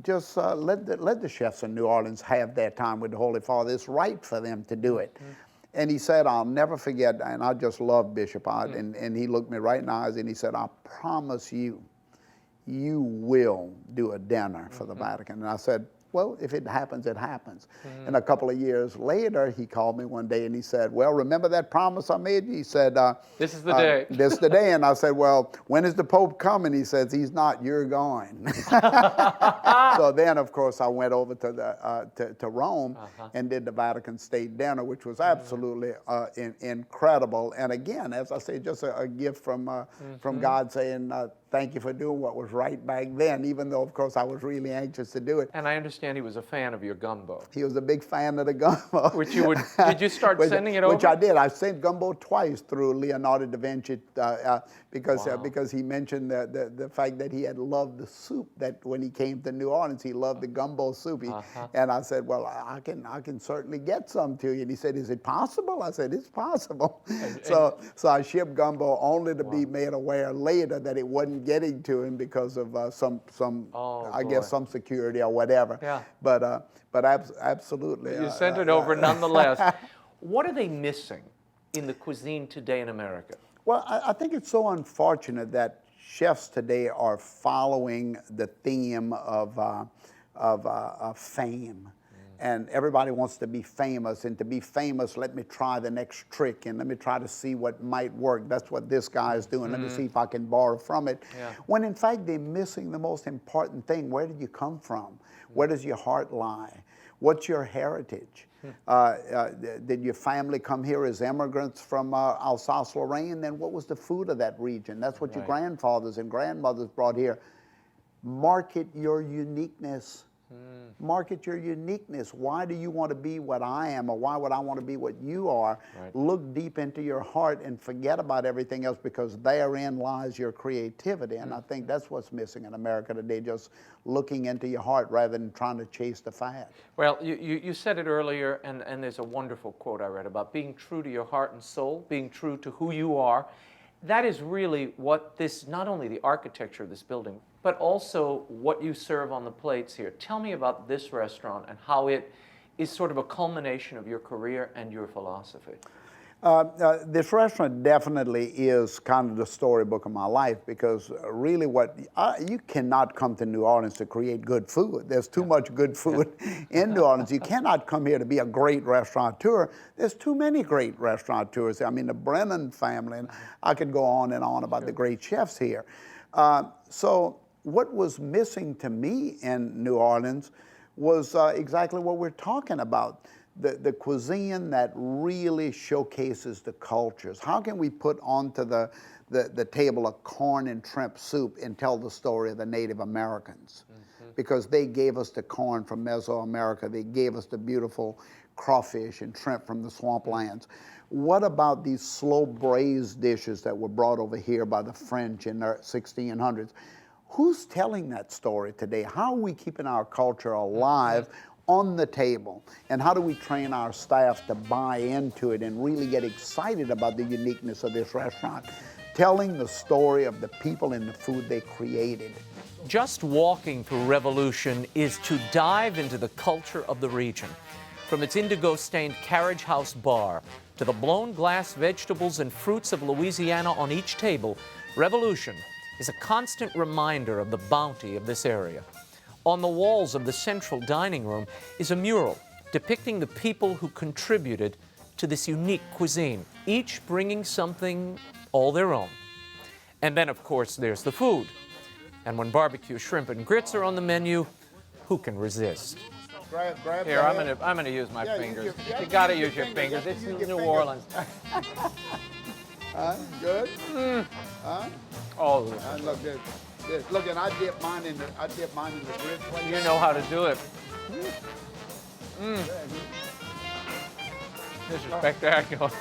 just let the chefs in New Orleans have their time with the Holy Father. It's right for them to do it. And he said, I'll never forget, and I just love Bishop Ott, and he looked me right in the eyes and he said, I promise you, you will do a dinner for the Vatican. And I said, well, if it happens, it happens. And a couple of years later, he called me one day and he said, well, remember that promise I made you? He said, this is the day. This is the day. And I said, well, when is the Pope coming? He says, he's not, you're going. So then, of course, I went over to Rome and did the Vatican State dinner, which was absolutely incredible. And again, as I say, just a gift from God saying, thank you for doing what was right back then, even though, of course, I was really anxious to do it. And I understand he was a fan of your gumbo. He was a big fan of the gumbo. Which you would, did you start sending it over? Which I did. I sent gumbo twice through LEONARD da Vinci because he mentioned the fact that he had loved the soup, that when he came to New Orleans, he loved the gumbo soup. And I said, well, I can certainly get some to you. And he said, is it possible? I said, it's possible. So I shipped gumbo only to be made aware later that it wasn't getting to him because of I guess some security or whatever. Yeah. But absolutely. You sent it over nonetheless. What are they missing in the cuisine today in America? Well, I think it's so unfortunate that chefs today are following the theme of fame. And everybody wants to be famous, and to be famous, let me try the next trick, and let me try to see what might work. That's what this guy is doing. Let me see if I can borrow from it. Yeah. When in fact, they're missing the most important thing. Where did you come from? Where does your heart lie? What's your heritage? Did your family come here as immigrants from Alsace-Lorraine? Then what was the food of that region? That's what your grandfathers and grandmothers brought here. Market your uniqueness. Market your uniqueness. Why do you want to be what I am, or why would I want to be what you are? Look deep into your heart and forget about everything else, because therein lies your creativity. And I think that's what's missing in America today, just looking into your heart rather than trying to chase the fad. Well, you said it earlier, and there's a wonderful quote I read about being true to your heart and soul, being true to who you are. That is really what this, not only the architecture of this building, but also what you serve on the plates here. Tell me about this restaurant and how it is sort of a culmination of your career and your philosophy. This restaurant definitely is kind of the storybook of my life, because really you cannot come to New Orleans to create good food. There's too much good food in New Orleans. You cannot come here to be a great restaurateur. There's too many great restaurateurs. I mean, the Brennan family, and I could go on and on about the great chefs here. So what was missing to me in New Orleans was exactly what we're talking about. the cuisine that really showcases the cultures. How can we put onto the table a corn and shrimp soup and tell the story of the Native Americans? Because they gave us the corn from Mesoamerica. They gave us the beautiful crawfish and shrimp from the swamplands. What about these slow braised dishes that were brought over here by the French in the 1600s? Who's telling that story today? How are we keeping our culture alive on the table? And how do we train our staff to buy into it and really get excited about the uniqueness of this restaurant? Telling the story of the people and the food they created. Just walking through Revolution is to dive into the culture of the region. From its indigo-stained carriage house bar to the blown glass vegetables and fruits of Louisiana on each table, Revolution is a constant reminder of the bounty of this area. On the walls of the central dining room is a mural depicting the people who contributed to this unique cuisine, each bringing something all their own. And then, of course, there's the food. And when barbecue shrimp and grits are on the menu, who can resist? Grab Here, I'm gonna use my fingers. You gotta use your fingers. It's New Orleans. Good. Oh, look this. Look, and I dip mine in the grits plate. you know how to do it. This is spectacular.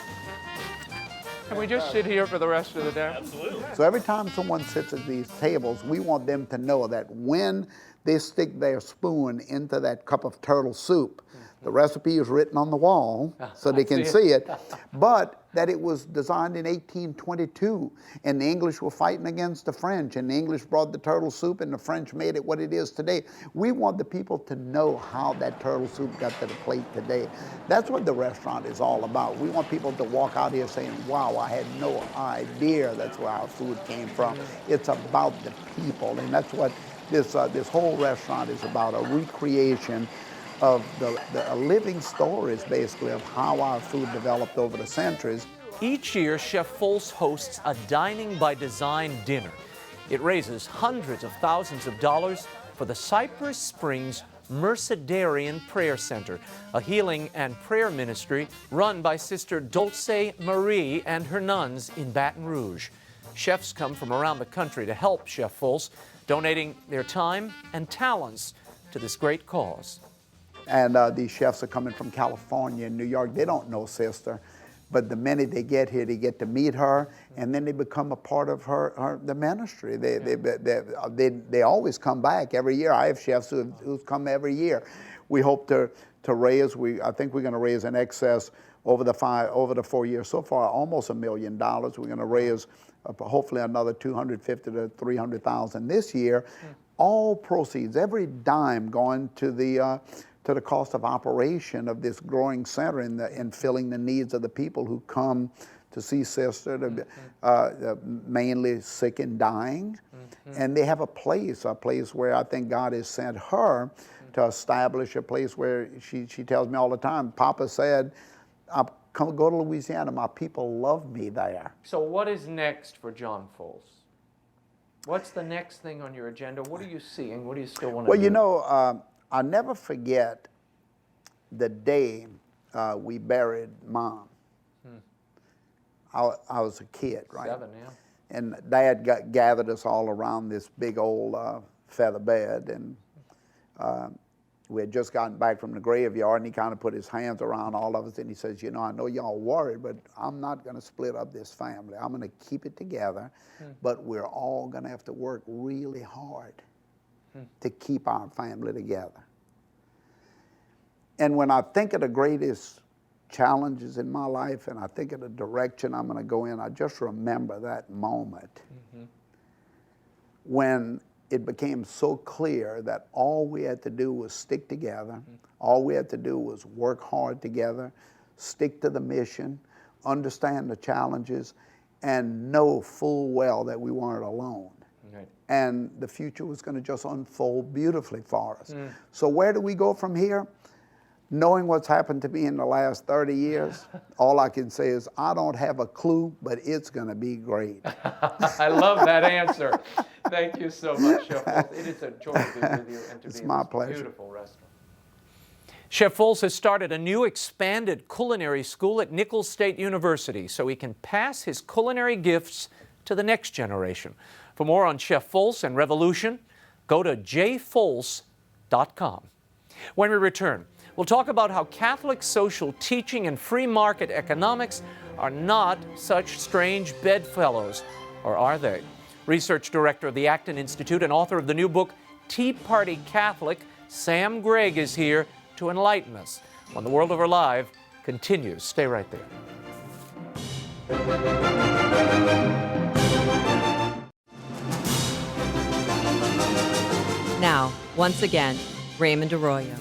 Can we just sit here for the rest of the day? Absolutely. So every time someone sits at these tables, we want them to know that when they stick their spoon into that cup of turtle soup, the recipe is written on the wall so they can see it, but that it was designed in 1822, and the English were fighting against the French, and the English brought the turtle soup, and the French made it what it is today. We want the people to know how that turtle soup got to the plate today. That's what the restaurant is all about. We want people to walk out here saying, wow, I had no idea that's where our food came from. It's about the people, and that's what this whole restaurant is about, a recreation of the living stories, basically, of how our food developed over the centuries. Each year, Chef Folse hosts a Dining by Design dinner. It raises hundreds of thousands of dollars for the Cypress Springs Mercedarian Prayer Center, a healing and prayer ministry run by Sister Dulce Marie and her nuns in Baton Rouge. Chefs come from around the country to help Chef Folse, donating their time and talents to this great cause. And these chefs are coming from California and New York. They don't know Sister, but the minute they get here, they get to meet her, and then they become a part of the ministry. They always come back every year. I have chefs who come every year. We hope to raise. I think we're going to raise in excess over the 4 years so far, almost $1 million. We're going to raise hopefully another $250,000 to $300,000 this year. All proceeds, every dime, going to the cost of operation of this growing center and filling the needs of the people who come to see Sister, mainly sick and dying. And they have a place where I think God has sent her to establish a place where she tells me all the time, Papa said, I'll go to Louisiana, my people love me there. So what is next for John Folse? What's the next thing on your agenda? What are you seeing? What do you still want to do? Well, you know, I'll never forget the day we buried Mom. I was a kid, right? 7, yeah. And Dad gathered us all around this big old feather bed, and we had just gotten back from the graveyard, and he kind of put his hands around all of us, and he says, you know, I know y'all worried, but I'm not going to split up this family. I'm going to keep it together, but we're all going to have to work really hard to keep our family together. And when I think of the greatest challenges in my life, and I think of the direction I'm going to go in, I just remember that moment when it became so clear that all we had to do was stick together. All we had to do was work hard together, stick to the mission, understand the challenges, and know full well that we weren't alone. Right. And the future was going to just unfold beautifully for us. So where do we go from here? Knowing what's happened to me in the last 30 years, all I can say is I don't have a clue, but it's going to be great. I love that answer. Thank you so much, Chef Folse. It is a joy to be with you and to be in this beautiful restaurant. Chef Folse has started a new expanded culinary school at Nicholls State University so he can pass his culinary gifts to the next generation. For more on Chef Folse and revolution, go to jfolse.com. When we return, we'll talk about how Catholic social teaching and free market economics are not such strange bedfellows, or are they? Research director of the Acton Institute and author of the new book, Tea Party Catholic, Sam Gregg is here to enlighten us when The World Over Live continues. Stay right there. Now, once again, Raymond Arroyo.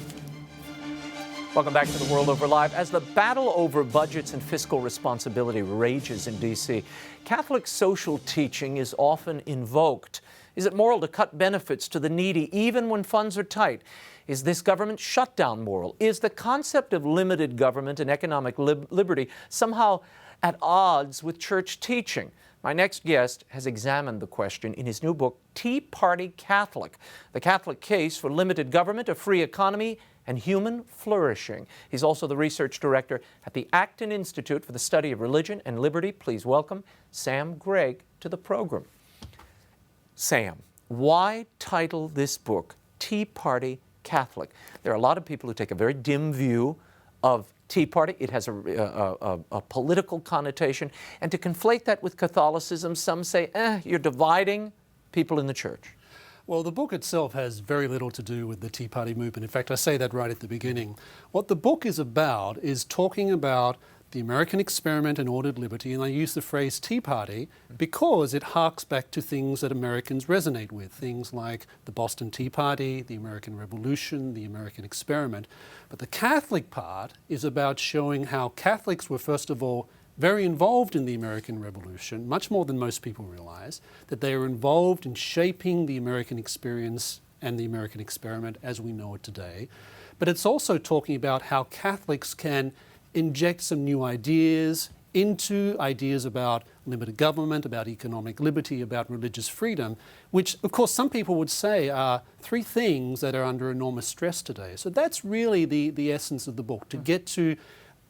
Welcome back to The World Over Live. As the battle over budgets and fiscal responsibility rages in D.C., Catholic social teaching is often invoked. Is it moral to cut benefits to the needy even when funds are tight? Is this government shutdown moral? Is the concept of limited government and economic liberty somehow at odds with church teaching? My next guest has examined the question in his new book, Tea Party Catholic, The Catholic Case for Limited Government, a Free Economy, and Human Flourishing. He's also the research director at the Acton Institute for the Study of Religion and Liberty. Please welcome Sam Gregg to the program. Sam, why title this book Tea Party Catholic? There are a lot of people who take a very dim view of Tea Party. It has a political connotation. And to conflate that with Catholicism, some say, you're dividing people in the church. Well, the book itself has very little to do with the Tea Party movement. In fact, I say that right at the beginning. What the book is about is talking about the American experiment in ordered liberty, and I use the phrase Tea Party because it harks back to things that Americans resonate with, things like the Boston Tea Party, the American Revolution, the American experiment. But the Catholic part is about showing how Catholics were, first of all, very involved in the American Revolution, much more than most people realize, that they were involved in shaping the American experience and the American experiment as we know it today. But it's also talking about how Catholics can inject some new ideas into ideas about limited government, about economic liberty, about religious freedom, which, of course, some people would say are three things that are under enormous stress today. So that's really the essence of the book, to get to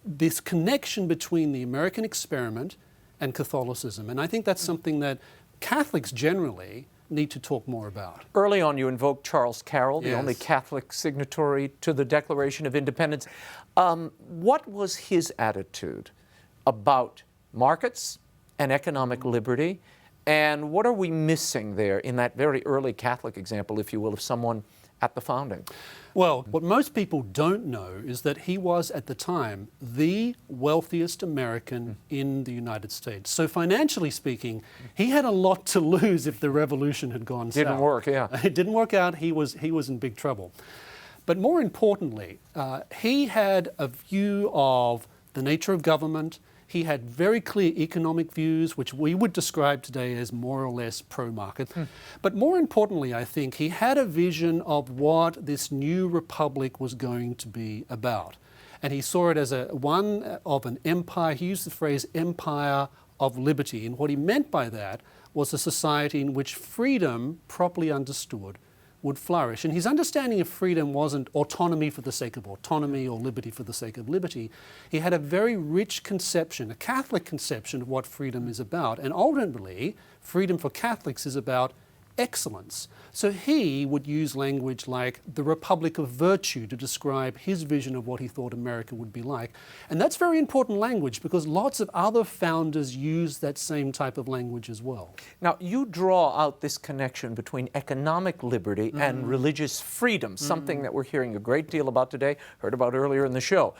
this connection between the American experiment and Catholicism. And I think that's something that Catholics generally need to talk more about. Early on, you invoked Charles Carroll, the Yes. only Catholic signatory to the Declaration of Independence. What was his attitude about markets and economic liberty? And what are we missing there in that very early Catholic example, if you will, of someone at the founding? Well, what most people don't know is that he was, at the time, the wealthiest American in the United States. So financially speaking, he had a lot to lose if the revolution had gone south. Didn't work, yeah. It didn't work out. He was in big trouble. But more importantly, he had a view of the nature of government. He had very clear economic views, which we would describe today as more or less pro-market. But more importantly, I think, he had a vision of what this new republic was going to be about. And he saw it as one of an empire. He used the phrase empire of liberty. And what he meant by that was a society in which freedom, properly understood, would flourish. And his understanding of freedom wasn't autonomy for the sake of autonomy or liberty for the sake of liberty. He had a very rich conception, a Catholic conception of what freedom is about. And ultimately, freedom for Catholics is about excellence. So he would use language like the Republic of Virtue to describe his vision of what he thought America would be like. And that's very important language because lots of other founders use that same type of language as well. Now, you draw out this connection between economic liberty and religious freedom, something that we're hearing a great deal about today, heard about earlier in the show.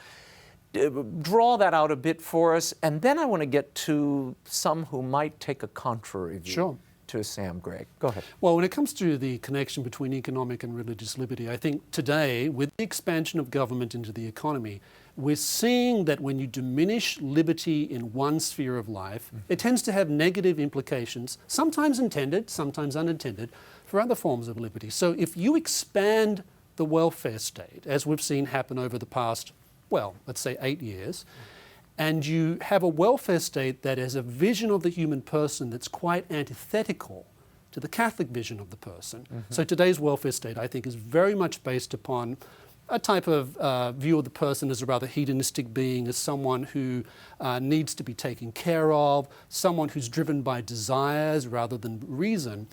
Draw that out a bit for us, and then I want to get to some who might take a contrary view. Sure. To Sam Gregg. Go ahead. Well, when it comes to the connection between economic and religious liberty, I think today, with the expansion of government into the economy, we're seeing that when you diminish liberty in one sphere of life, it tends to have negative implications, sometimes intended, sometimes unintended, for other forms of liberty. So if you expand the welfare state, as we've seen happen over the past, well, let's say 8 years, and you have a welfare state that has a vision of the human person that's quite antithetical to the Catholic vision of the person. So today's welfare state, I think, is very much based upon a type of view of the person as a rather hedonistic being, as someone who needs to be taken care of, someone who's driven by desires rather than reason.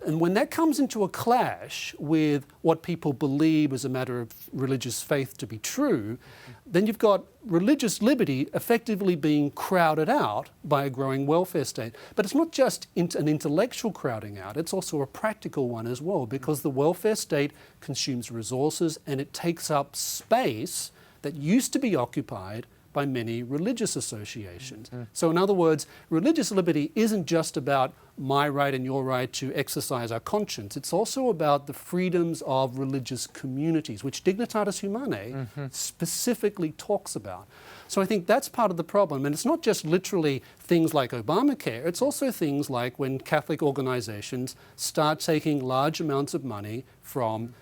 And when that comes into a clash with what people believe as a matter of religious faith to be true, then you've got religious liberty effectively being crowded out by a growing welfare state. But it's not just an intellectual crowding out, it's also a practical one as well, because the welfare state consumes resources and it takes up space that used to be occupied by many religious associations. So in other words, religious liberty isn't just about my right and your right to exercise our conscience. It's also about the freedoms of religious communities, which Dignitatis Humanae specifically talks about. So I think that's part of the problem. And it's not just literally things like Obamacare, it's also things like when Catholic organizations start taking large amounts of money from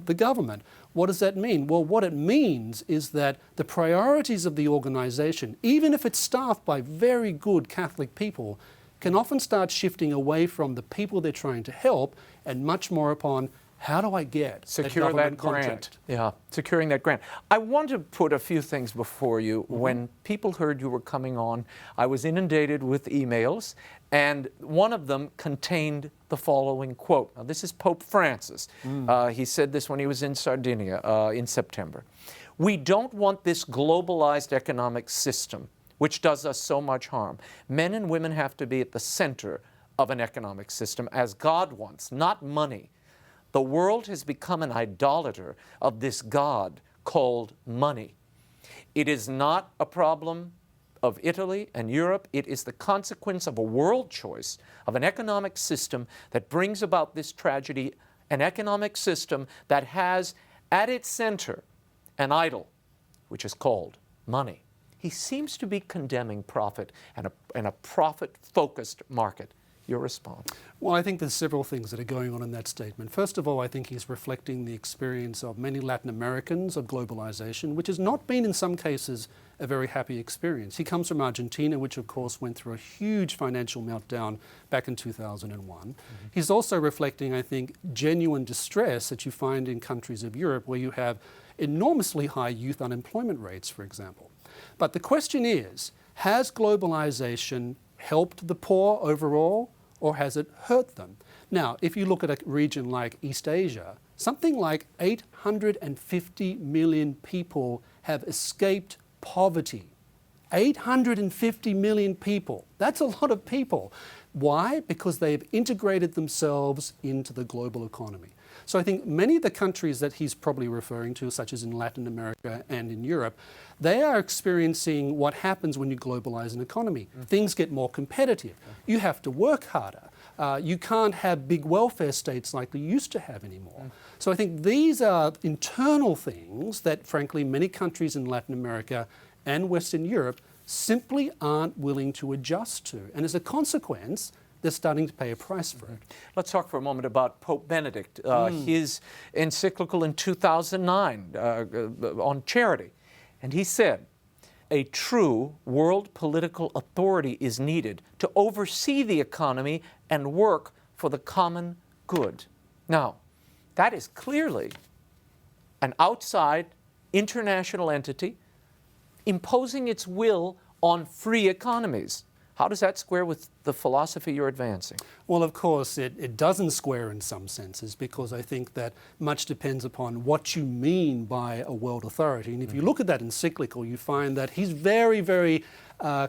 the government. What does that mean? Well, what it means is that the priorities of the organization, even if it's staffed by very good Catholic people, can often start shifting away from the people they're trying to help and much more upon how do I get secure that grant? Yeah, securing that grant. I want to put a few things before you. When people heard you were coming on, I was inundated with emails, and one of them contained the following quote. Now, this is Pope Francis. He said this when he was in Sardinia in September. "We don't want this globalized economic system, which does us so much harm. Men and women have to be at the center of an economic system as God wants, not money. The world has become an idolater of this God called money. It is not a problem of Italy and Europe. It is the consequence of a world choice of an economic system that brings about this tragedy, an economic system that has at its center an idol, which is called money." He seems to be condemning profit and a profit-focused market. Your response? Well, I think there's several things that are going on in that statement. First of all, I think he's reflecting the experience of many Latin Americans of globalization, which has not been in some cases a very happy experience. He comes from Argentina, which of course went through a huge financial meltdown back in 2001. He's also reflecting, I think, genuine distress that you find in countries of Europe where you have enormously high youth unemployment rates, for example. But the question is, has globalization helped the poor overall, or has it hurt them? Now, if you look at a region like East Asia, something like 850 million people have escaped poverty. 850 million people. That's a lot of people. Why? Because they've integrated themselves into the global economy. So I think many of the countries that he's probably referring to, such as in Latin America and in Europe, they are experiencing what happens when you globalize an economy. Things get more competitive. You have to work harder. You can't have big welfare states like we used to have anymore. So I think these are internal things that, frankly, many countries in Latin America and Western Europe simply aren't willing to adjust to. And as a consequence, they're starting to pay a price for it. Let's talk for a moment about Pope Benedict, his encyclical in 2009 on charity. And he said, "A true world political authority is needed to oversee the economy and work for the common good." Now, that is clearly an outside international entity imposing its will on free economies. How does that square with the philosophy you're advancing? Well, of course, it doesn't square in some senses, because I think that much depends upon what you mean by a world authority. And if you look at that encyclical, you find that he's very, very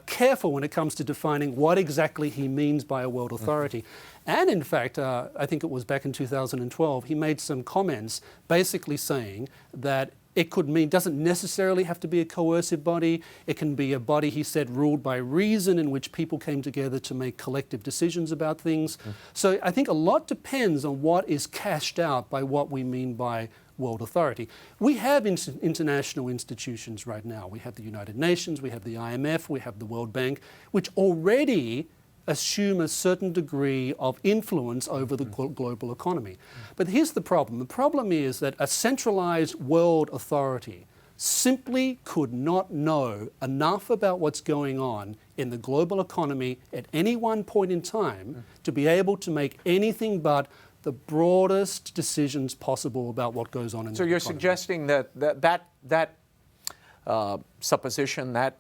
careful when it comes to defining what exactly he means by a world authority. And in fact, I think it was back in 2012, he made some comments basically saying that it could mean, doesn't necessarily have to be a coercive body. It can be a body, he said, ruled by reason, in which people came together to make collective decisions about things. So I think a lot depends on what is cashed out by what we mean by world authority. We have international institutions right now. We have the United Nations, we have the IMF, we have the World Bank, which already assume a certain degree of influence over the global economy. But here's the problem. The problem is that a centralized world authority simply could not know enough about what's going on in the global economy at any one point in time to be able to make anything but the broadest decisions possible about what goes on in the So you're economy. suggesting that supposition, that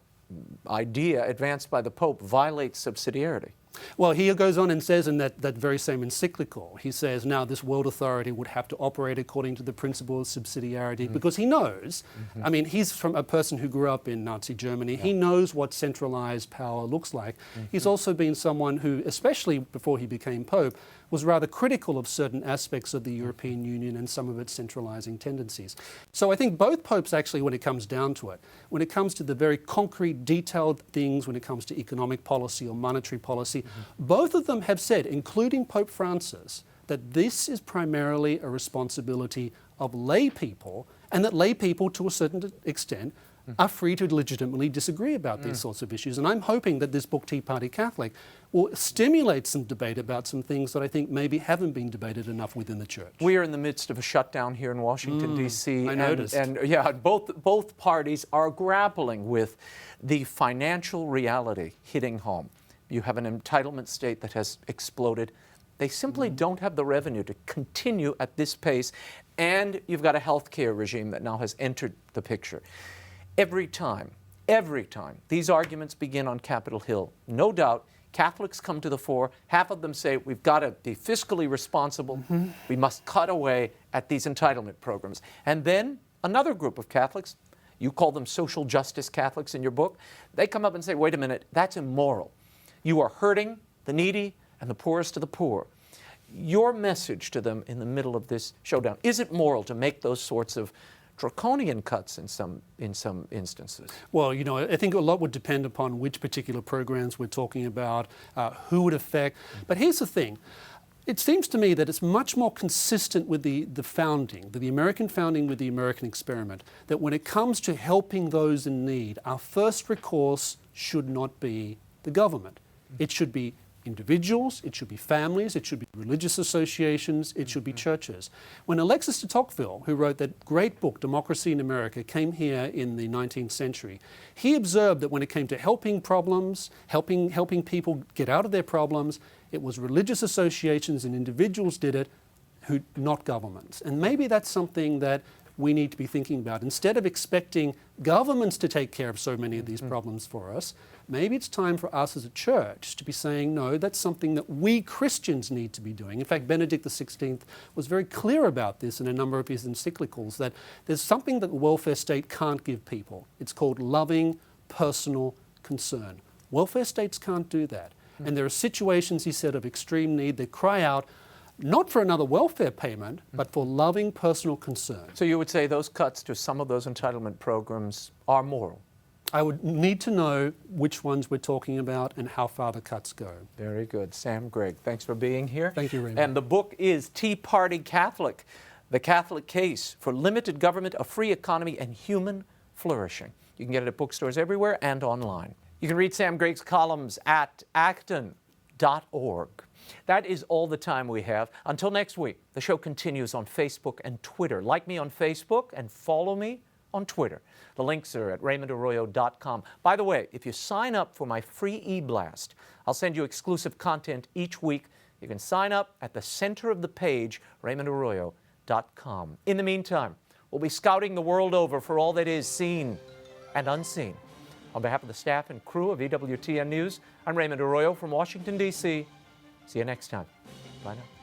idea advanced by the Pope violates subsidiarity? Well, he goes on and says in that very same encyclical, he says now this world authority would have to operate according to the principle of subsidiarity because he knows, I mean, he's from a person who grew up in Nazi Germany. He knows what centralized power looks like. He's also been someone who, especially before he became Pope, was rather critical of certain aspects of the European Union and some of its centralizing tendencies. So I think both popes actually, when it comes down to it, when it comes to the very concrete, detailed things, when it comes to economic policy or monetary policy, both of them have said, including Pope Francis, that this is primarily a responsibility of lay people, and that lay people, to a certain extent, are free to legitimately disagree about these sorts of issues. And I'm hoping that this book, Tea Party Catholic, will stimulate some debate about some things that I think maybe haven't been debated enough within the church. We are in the midst of a shutdown here in Washington, D.C. I noticed. And yeah, both parties are grappling with the financial reality hitting home. You have an entitlement state that has exploded. They simply don't have the revenue to continue at this pace. And you've got a health care regime that now has entered the picture. Every time these arguments begin on Capitol Hill, no doubt Catholics come to the fore. Half of them say we've got to be fiscally responsible. We must cut away at these entitlement programs. And then another group of Catholics, you call them social justice Catholics in your book, they come up and say, wait a minute, that's immoral. You are hurting the needy and the poorest of the poor. Your message to them in the middle of this showdown, is it moral to make those sorts of draconian cuts in some instances? Well, you know, I think a lot would depend upon which particular programs we're talking about, who would affect. But here's the thing. It seems to me that it's much more consistent with the founding, the American founding with the American experiment, that when it comes to helping those in need, our first recourse should not be the government. It should be individuals, it should be families, it should be religious associations, it should be churches. When Alexis de Tocqueville, who wrote that great book, Democracy in America, came here in the 19th century, he observed that when it came to helping problems, helping people get out of their problems, it was religious associations and individuals did it, not governments. And maybe that's something that we need to be thinking about. Instead of expecting governments to take care of so many of these problems for us, maybe it's time for us as a church to be saying, no, that's something that we Christians need to be doing. In fact, Benedict XVI was very clear about this in a number of his encyclicals, that there's something that the welfare state can't give people. It's called loving personal concern. Welfare states can't do that. And there are situations, he said, of extreme need that cry out, not for another welfare payment, but for loving personal concern. So you would say those cuts to some of those entitlement programs are moral? I would need to know which ones we're talking about and how far the cuts go. Very good. Sam Gregg, thanks for being here. Thank you, Raymond. And the book is Tea Party Catholic, The Catholic Case for Limited Government, a Free Economy, and Human Flourishing. You can get it at bookstores everywhere and online. You can read Sam Gregg's columns at acton.org. That is all the time we have. Until next week, the show continues on Facebook and Twitter. Like me on Facebook and follow me on Twitter. The links are at raymondarroyo.com. By the way, if you sign up for my free e-blast, I'll send you exclusive content each week. You can sign up at the center of the page, raymondarroyo.com. In the meantime, we'll be scouting the world over for all that is seen and unseen. On behalf of the staff and crew of EWTN News, I'm Raymond Arroyo from Washington, D.C. See you next time. Bye now.